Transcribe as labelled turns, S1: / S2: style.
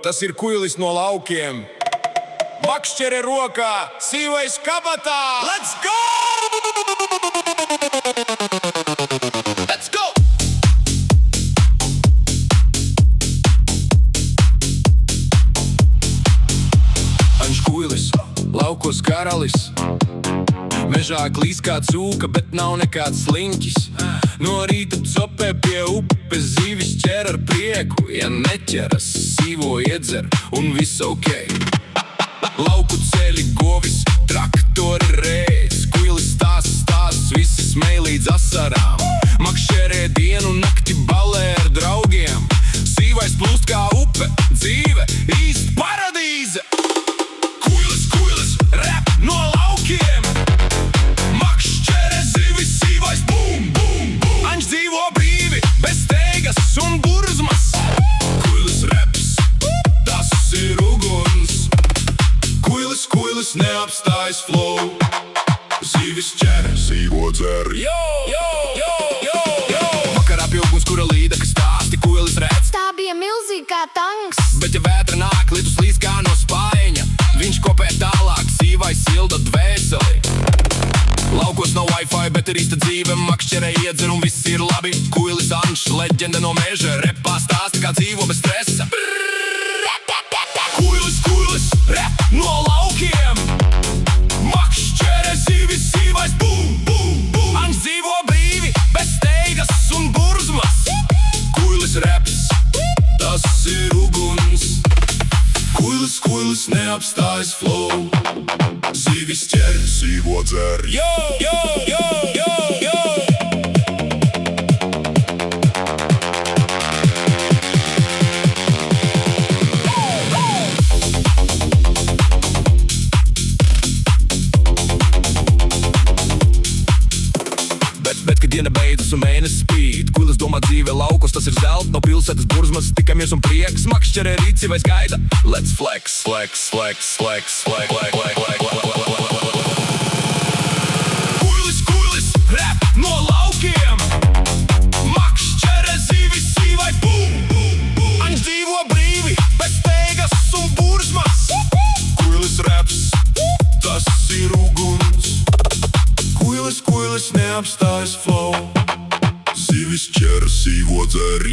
S1: Tas ir kuilis no laukiem. Makšķere rokā, sīvais kabatā. Let's go! Let's go! Anš kuilis, laukos karalis. Mežā klīst kā cūka, bet nav nekāds sliņķis. No rīta copē pie upes, zīvis ķer ar prieku. Ja neķeras, sīvo iedzer un viss ok. Lauku ceļi, govis, traktori reiz. Kuilis stāsts, visi smej līdz asarām. Makšķerē dienu nakti balē ar draugiem. Sīvais plūst kā upe, dzīve, īst paradīze. Kuilis, rap no laukiem. Makšķere, zivis, sīvais, bum, bum, bum. Anš dzīvo brīvi, bez steigas un burzmas. Kuilis raps, tas ir uguns. Kuilis neapstājas flow. Zivis ķer, sīvo dzer. Vakarā pie uguns, kura līda, kas stāsti, kuilis redz.
S2: Tā bija milzīga kā tanks.
S1: Bet ja vētra nāk, lidus līdz kā no spaiņa. Viņš kopē tālāk, sīvais silda dvēseli. Laukos nav Wi-Fi, bet ir īsta dzīve. Makšķerē iedzer un viss ir labi. Kuilis Anš, leģenda no meža. Repā stāsta, kā dzīvo bez stresa. Kuilis, rap no laukiem. Makšķere, zivis, sīvais, bum, bum, bum. Anš dzīvo brīvi, bez steigas un burzmas. Kuilis raps, tas ir uguns. Kuilis neapstājas flow. Zivis ķer, sīvo dzer. Bet, kad diena beidzas un mēnesis spīd, kuilis domā dzīve laukos, tas ir zelta no pilsētas burzmas, tikai miers un prieks. Makšķerē rīcīvais gaida. Let's flex. Kuilis, rap no laukiem. Makšķere, zivis, sīvais, bum, bum, bum. Anš dzīvo brīvi, bez steigas un burzmas. Kuilis raps, tas ir uguns. Kuilis neapstājas flow. Zivis ķer, sīvo dzer.